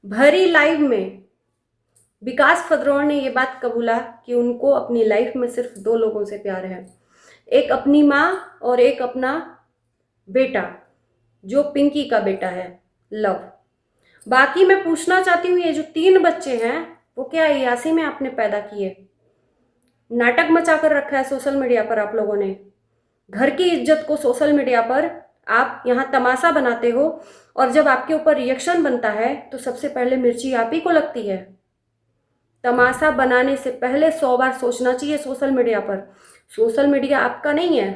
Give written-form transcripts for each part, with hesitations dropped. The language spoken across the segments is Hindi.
भरी लाइव में विकास फदरौर ने ये बात कबूला कि उनको अपनी लाइफ में सिर्फ दो लोगों से प्यार है, एक अपनी माँ और एक अपना बेटा जो पिंकी का बेटा है, लव। बाकी मैं पूछना चाहती हूँ, ये जो 3 बच्चे हैं वो क्या अय्यासी में आपने पैदा किए? नाटक मचा कर रखा है सोशल मीडिया पर आप लोगों ने। घर की इज्जत को सोशल मीडिया पर आप यहाँ तमाशा बनाते हो, और जब आपके ऊपर रिएक्शन बनता है तो सबसे पहले मिर्ची आप ही को लगती है। तमाशा बनाने से पहले 100 बार सोचना चाहिए सोशल मीडिया पर। सोशल मीडिया आपका नहीं है।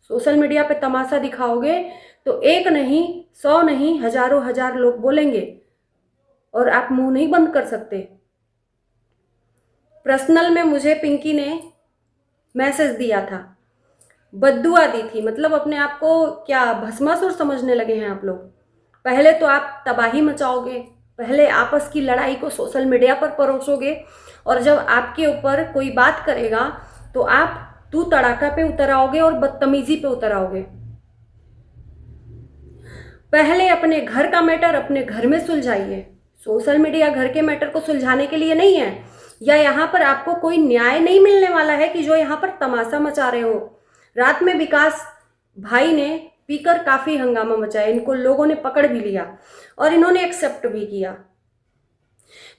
सोशल मीडिया पे तमाशा दिखाओगे तो एक नहीं, 100 नहीं, हजारों हजार लोग बोलेंगे और आप मुंह नहीं बंद कर सकते। पर्सनल में मुझे पिंकी ने मैसेज दिया था, बद्दुआ दी थी, मतलब अपने आप को क्या भस्मासुर समझने लगे हैं आप लोग। पहले तो आप तबाही मचाओगे, पहले आपस की लड़ाई को सोशल मीडिया पर परोसोगे, और जब आपके ऊपर कोई बात करेगा तो आप तू तड़ाका पे उतर आओगे और बदतमीजी पे उतर आओगे। पहले अपने घर का मैटर अपने घर में सुलझाइए। सोशल मीडिया घर के मैटर को सुलझाने के लिए नहीं है, या यहाँ पर आपको कोई न्याय नहीं मिलने वाला है कि जो यहाँ पर तमाशा मचा रहे हो। रात में विकास भाई ने पीकर काफी हंगामा मचाया, इनको लोगों ने पकड़ भी लिया और इन्होंने एक्सेप्ट भी किया।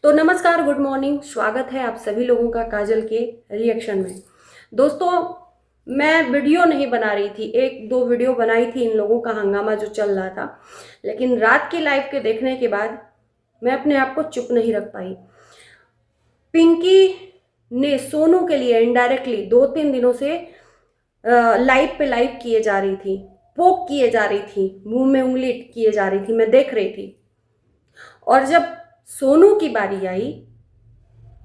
तो नमस्कार, गुड मॉर्निंग, स्वागत है आप सभी लोगों का काजल के रिएक्शन में। दोस्तों, मैं वीडियो नहीं बना रही थी, 1-2 वीडियो बनाई थी इन लोगों का हंगामा जो चल रहा था, लेकिन रात की लाइव के देखने के बाद मैं अपने आप को चुप नहीं रख पाई। पिंकी ने सोनू के लिए इनडायरेक्टली 2-3 दिनों से लाइव पे लाइव किए जा रही थी, पोक किए जा रही थी, मुंह में उंगली किए जा रही थी, मैं देख रही थी। और जब सोनू की बारी आई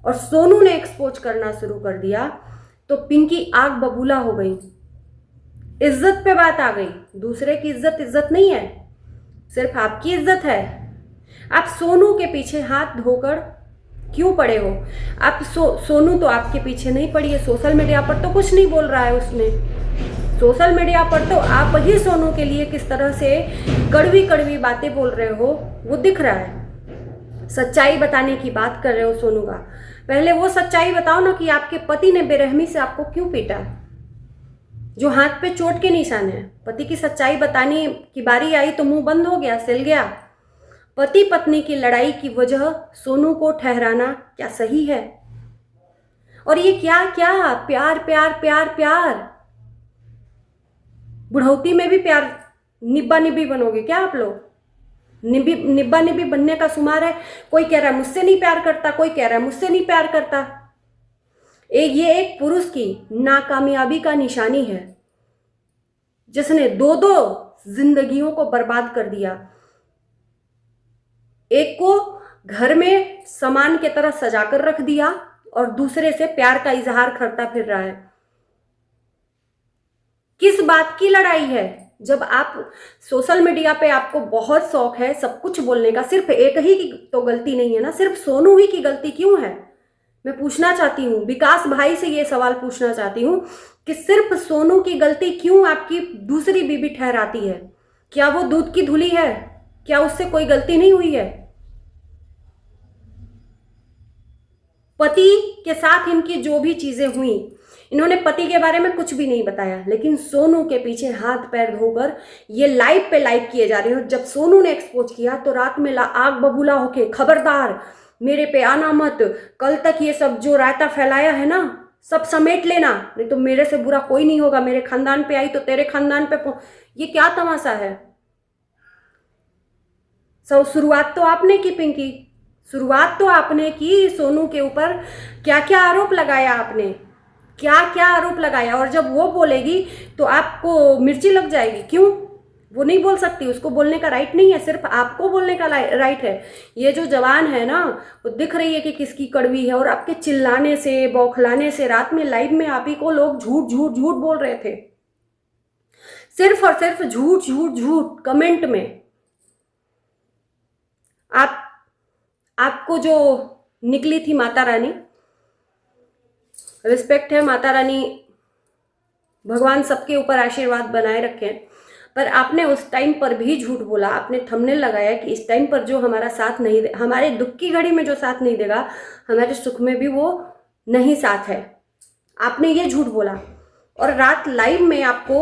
और सोनू ने एक्सपोज करना शुरू कर दिया तो पिंकी आग बबूला हो गई। इज्जत पे बात आ गई। दूसरे की इज्जत नहीं है, सिर्फ आपकी इज्जत है। आप सोनू के पीछे हाथ धोकर क्यों पड़े हो? आप सोनू तो आपके पीछे नहीं पड़ी है। सोशल मीडिया पर तो कुछ नहीं बोल रहा है उसने। सोशल मीडिया पर तो आप ही सोनू के लिए किस तरह से कड़वी कड़वी बातें बोल रहे हो वो दिख रहा है। सच्चाई बताने की बात कर रहे हो सोनू का। पहले वो सच्चाई बताओ ना कि आपके पति ने बेरहमी से आपको क्यों पीटा, जो हाथ पे चोट के निशान है। पति की सच्चाई बताने की बारी आई तो मुंह बंद हो गया, सिल गया। पति पत्नी की लड़ाई की वजह सोनू को ठहराना क्या सही है? और ये क्या क्या प्यार प्यार प्यार प्यार, बुढ़ौती में भी प्यार निब्बा निब्बी बनोगे क्या आप लोग? निब्बा निब्बी बनने का शुमार है। कोई कह रहा है मुझसे नहीं प्यार करता, कोई कह रहा है मुझसे नहीं प्यार करता। ये एक पुरुष की नाकामयाबी का निशानी है, जिसने 2-2 जिंदगियों को बर्बाद कर दिया। एक को घर में सामान की तरह सजाकर रख दिया और दूसरे से प्यार का इजहार करता फिर रहा है। किस बात की लड़ाई है? जब आप सोशल मीडिया पे आपको बहुत शौक है सब कुछ बोलने का, सिर्फ एक ही की तो गलती नहीं है ना, सिर्फ सोनू ही की गलती क्यों है? मैं पूछना चाहती हूँ, विकास भाई से ये सवाल पूछना चाहती हूँ कि सिर्फ सोनू की गलती क्यों आपकी दूसरी बीबी ठहराती है? क्या वो दूध की धुली है? क्या उससे कोई गलती नहीं हुई है? पति के साथ इनकी जो भी चीजें हुई, इन्होंने पति के बारे में कुछ भी नहीं बताया, लेकिन सोनू के पीछे हाथ पैर धोकर ये लाइव पे लाइव किए जा रहे हो। जब सोनू ने एक्सपोज किया तो रात में आग बबूला होके खबरदार मेरे पे आना मत, कल तक ये सब जो रायता फैलाया है ना सब समेट लेना, नहीं तो मेरे से बुरा कोई नहीं होगा। मेरे खानदान पे आई तो तेरे खानदान पे ये क्या तमाशा है? शुरुआत तो आपने की पिंकी, शुरुआत तो आपने की। सोनू के ऊपर क्या क्या आरोप लगाया आपने, क्या क्या आरोप लगाया, और जब वो बोलेगी तो आपको मिर्ची लग जाएगी। क्यों? वो नहीं बोल सकती, उसको बोलने का राइट नहीं है, सिर्फ आपको बोलने का राइट है। ये जो जवान है ना वो दिख रही है कि किसकी कड़वी है, और आपके चिल्लाने से बौखलाने से रात में लाइव में आप ही को लोग झूठ झूठ झूठ बोल रहे थे, सिर्फ और सिर्फ झूठ झूठ झूठ कमेंट में। आपको जो निकली थी माता रानी, रिस्पेक्ट है माता रानी, भगवान सबके ऊपर आशीर्वाद बनाए रखें, पर आपने उस टाइम पर भी झूठ बोला, आपने थंबनेल लगाया कि इस टाइम पर जो हमारा साथ नहीं दे, हमारे दुख की घड़ी में जो साथ नहीं देगा, हमारे सुख में भी वो नहीं साथ है। आपने ये झूठ बोला और रात लाइव में आपको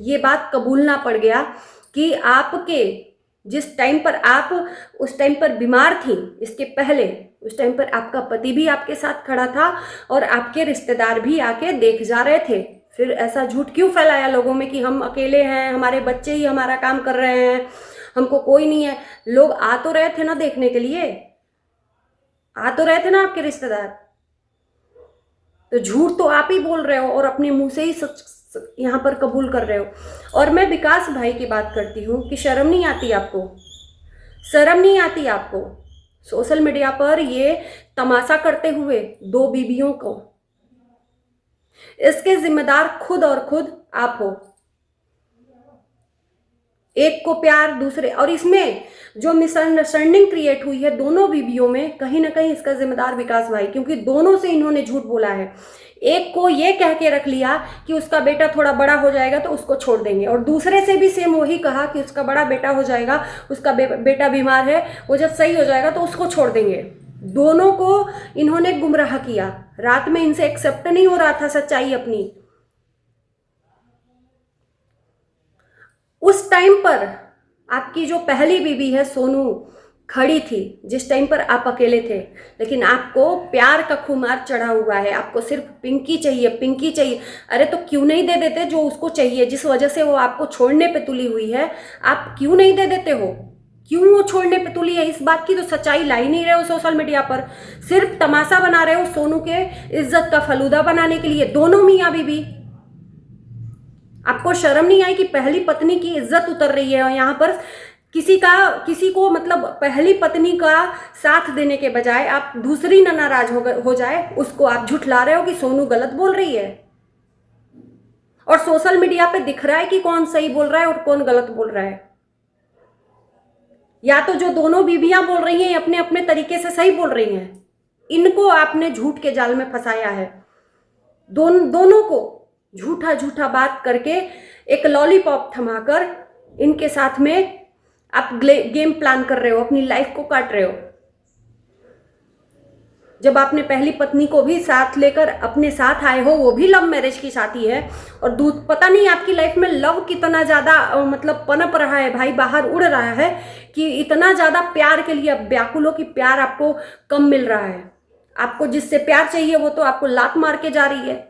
ये बात कबूलना पड़ गया कि आपके जिस टाइम पर आप उस टाइम पर बीमार थी, इसके पहले उस टाइम पर आपका पति भी आपके साथ खड़ा था और आपके रिश्तेदार भी आके देख जा रहे थे। फिर ऐसा झूठ क्यों फैलाया लोगों में कि हम अकेले हैं, हमारे बच्चे ही हमारा काम कर रहे हैं, हमको कोई नहीं है। लोग आ तो रहे थे ना देखने के लिए, आ तो रहे थे ना आपके रिश्तेदार। तो झूठ तो आप ही बोल रहे हो और अपने मुंह से ही सच यहाँ पर कबूल कर रहे हो। और मैं विकास भाई की बात करती हूँ कि शर्म नहीं आती आपको, शर्म नहीं आती आपको सोशल मीडिया पर ये तमाशा करते हुए 2 बीवियों को। इसके जिम्मेदार खुद और खुद आप हो। एक को प्यार, दूसरे, और इसमें जो मिसअंडरस्टैंडिंग क्रिएट हुई है दोनों बीवियों में, कहीं ना कहीं इसका जिम्मेदार विकास भाई, क्योंकि दोनों से इन्होंने झूठ बोला है। एक को ये कह के रख लिया कि उसका बेटा थोड़ा बड़ा हो जाएगा तो उसको छोड़ देंगे, और दूसरे से भी सेम वही कहा कि उसका बड़ा बेटा हो जाएगा, उसका बेटा बीमार है, वो जब सही हो जाएगा तो उसको छोड़ देंगे। दोनों को इन्होंने गुमराह किया। रात में इनसे एक्सेप्ट नहीं हो रहा था सच्चाई अपनी। उस टाइम पर आपकी जो पहली बीवी है सोनू खड़ी थी, जिस टाइम पर आप अकेले थे, लेकिन आपको प्यार का खुमार चढ़ा हुआ है। आपको सिर्फ पिंकी चाहिए, पिंकी चाहिए। अरे तो क्यों नहीं दे देते जो उसको चाहिए, जिस वजह से वो आपको छोड़ने पे तुली हुई है, आप क्यों नहीं दे देते हो? क्यों वो छोड़ने पे तुली है? इस बात की तो सच्चाई ला ही नहीं रहे हो सोशल मीडिया पर, सिर्फ तमाशा बना रहे हो सोनू के इज्जत का फलूदा बनाने के लिए। दोनों मियाँ बीवी, आपको शर्म नहीं आई कि पहली पत्नी की इज्जत उतर रही है और यहाँ पर किसी को मतलब पहली पत्नी का साथ देने के बजाय आप दूसरी न नाराज हो जाए उसको आप झुठला रहे हो कि सोनू गलत बोल रही है। और सोशल मीडिया पे दिख रहा है कि कौन सही बोल रहा है और कौन गलत बोल रहा है। या तो जो दोनों बीवियां बोल रही हैं अपने अपने तरीके से सही बोल रही हैं, इनको आपने झूठ के जाल में फंसाया है। दोनों को झूठा झूठा बात करके एक लॉलीपॉप थमाकर इनके साथ में आप गेम प्लान कर रहे हो, अपनी लाइफ को काट रहे हो। जब आपने पहली पत्नी को भी साथ लेकर अपने साथ आए हो, वो भी लव मैरिज की शादी है, और पता नहीं आपकी लाइफ में लव कितना ज्यादा मतलब पनप रहा है भाई, बाहर उड़ रहा है कि इतना ज्यादा प्यार के लिए व्याकुल हो कि प्यार आपको कम मिल रहा है। आपको जिससे प्यार चाहिए वो तो आपको लात मार के जा रही है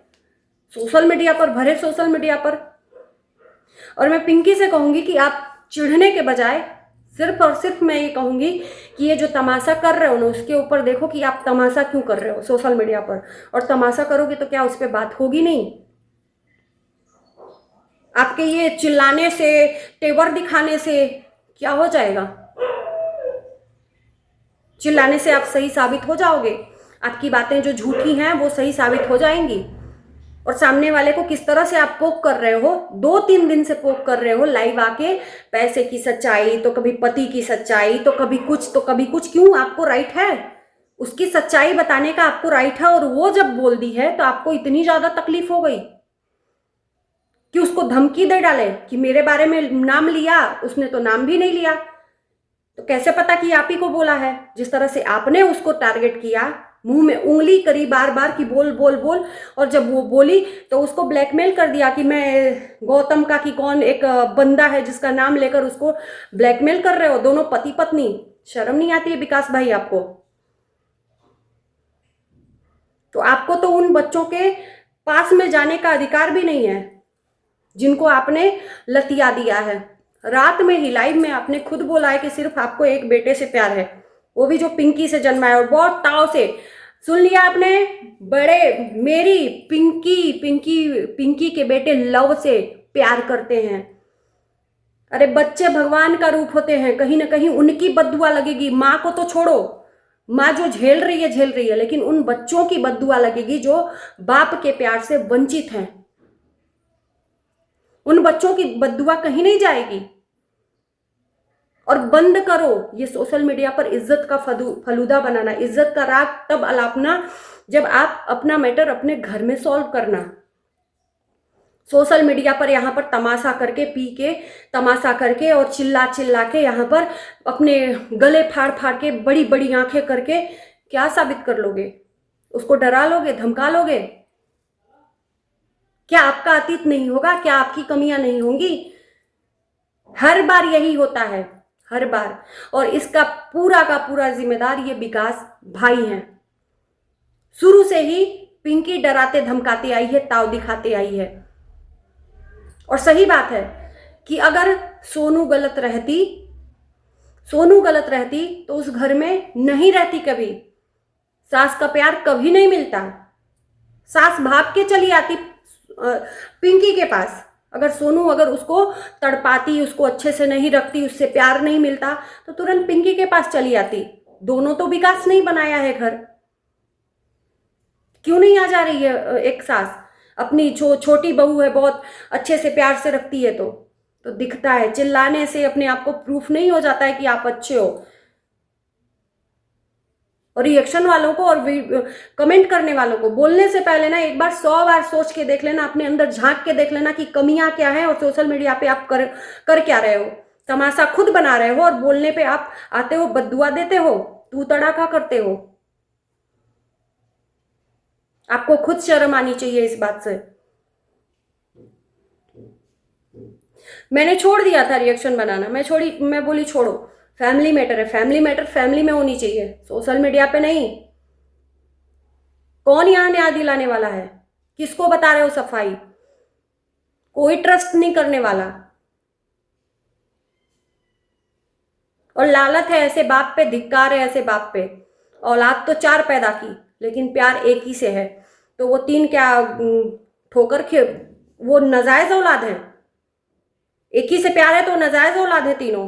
सोशल मीडिया पर, भरे सोशल मीडिया पर। और मैं पिंकी से कहूंगी कि आप चिढ़ने के बजाय सिर्फ और सिर्फ मैं ये कहूंगी कि ये जो तमाशा कर रहे हो ना, उसके ऊपर देखो कि आप तमाशा क्यों कर रहे हो सोशल मीडिया पर। और तमाशा करोगे तो क्या उस पर बात होगी नहीं? आपके ये चिल्लाने से, तेवर दिखाने से क्या हो जाएगा? चिल्लाने से आप सही साबित हो जाओगे, आपकी बातें जो झूठी हैं वो सही साबित हो जाएंगी। और सामने वाले को किस तरह से आप पोक कर रहे हो, 2-3 दिन से पोक कर रहे हो लाइव आके, पैसे की सच्चाई, तो कभी पति की सच्चाई, तो कभी कुछ तो कभी कुछ। क्यों? आपको राइट है, उसकी सच्चाई बताने का आपको राइट है। और वो जब बोल दी है तो आपको इतनी ज्यादा तकलीफ हो गई कि उसको धमकी दे डाले कि मेरे बारे में नाम लिया, उसने तो नाम भी नहीं लिया, तो कैसे पता कि आप ही को बोला है? जिस तरह से आपने उसको टारगेट किया, मुंह में उंगली करी बार बार कि बोल बोल बोल, और जब वो बोली तो उसको ब्लैकमेल कर दिया कि मैं गौतम का कि कौन एक बंदा है जिसका नाम लेकर उसको ब्लैकमेल कर रहे हो, दोनों पति पत्नी। शर्म नहीं आती है विकास भाई आपको? तो आपको तो उन बच्चों के पास में जाने का अधिकार भी नहीं है जिनको आपने लतिया दिया है। रात में ही लाइव में आपने खुद बोला है कि सिर्फ आपको एक बेटे से प्यार है, वो भी जो पिंकी से जन्मा है, और बहुत ताव से। सुन लिया आपने? बड़े मेरी पिंकी के बेटे लव से प्यार करते हैं। अरे बच्चे भगवान का रूप होते हैं, कहीं ना कहीं उनकी बद्दुआ लगेगी। माँ को तो छोड़ो, माँ जो झेल रही है, लेकिन उन बच्चों की बद्दुआ लगेगी जो बाप के प्यार से वंचित हैं। उन बच्चों की बद्दुआ कहीं नहीं जाएगी। और बंद करो ये सोशल मीडिया पर इज्जत का फलूदा बनाना। इज्जत का राग तब अलापना जब आप अपना मैटर अपने घर में सॉल्व करना। सोशल मीडिया पर यहाँ पर तमाशा करके, पी के तमाशा करके और चिल्ला चिल्ला के यहाँ पर अपने गले फाड़ फाड़ के, बड़ी बड़ी आंखें करके क्या साबित कर लोगे? उसको डरा लोगे, धमका लोगे? क्या आपका अतीत नहीं होगा? क्या आपकी कमियां नहीं होंगी? हर बार यही होता है, हर बार। और इसका पूरा का पूरा जिम्मेदार ये विकास भाई हैं। शुरू से ही पिंकी डराते धमकाते आई है, ताव दिखाते आई है। और सही बात है कि अगर सोनू गलत रहती तो उस घर में नहीं रहती कभी। सास का प्यार कभी नहीं मिलता। सास भाग के चली आती पिंकी के पास। अगर सोनू अगर उसको तड़पाती, उसको अच्छे से नहीं रखती, उससे प्यार नहीं मिलता, तो तुरंत पिंकी के पास चली आती। दोनों तो विकास नहीं बनाया है घर। क्यों नहीं आ जा रही है एक सास? अपनी छोटी बहू है, बहुत अच्छे से प्यार से रखती है तो दिखता है। चिल्लाने से अपने आप को प्रूफ नहीं हो जाता है कि आप अच्छे हो। और रिएक्शन वालों को और कमेंट करने वालों को बोलने से पहले ना एक बार 100 बार सोच के देख लेना, अपने अंदर झांक के देख लेना कि कमियां क्या है और सोशल मीडिया पे आप कर क्या रहे हो। तमाशा खुद बना रहे हो और बोलने पे आप आते हो, बद्दुआ देते हो, तू तड़ाका करते हो। आपको खुद शर्म आनी चाहिए इस बात से। मैंने छोड़ दिया था रिएक्शन बनाना, मैं बोली छोड़ो, फैमिली मैटर है, फैमिली मैटर फैमिली में होनी चाहिए, सोशल मीडिया पे नहीं। कौन यहां न्याय दिलाने वाला है? किसको बता रहे हो सफाई? कोई ट्रस्ट नहीं करने वाला। और लालत है ऐसे बाप पे, धिक्कार है ऐसे बाप पे। औलाद तो 4 पैदा की, लेकिन प्यार एक ही से है, तो वो 3 क्या ठोकर के वो नाजायज औलाद है? एक ही से प्यार है तो नाजायज औलाद है तीनों।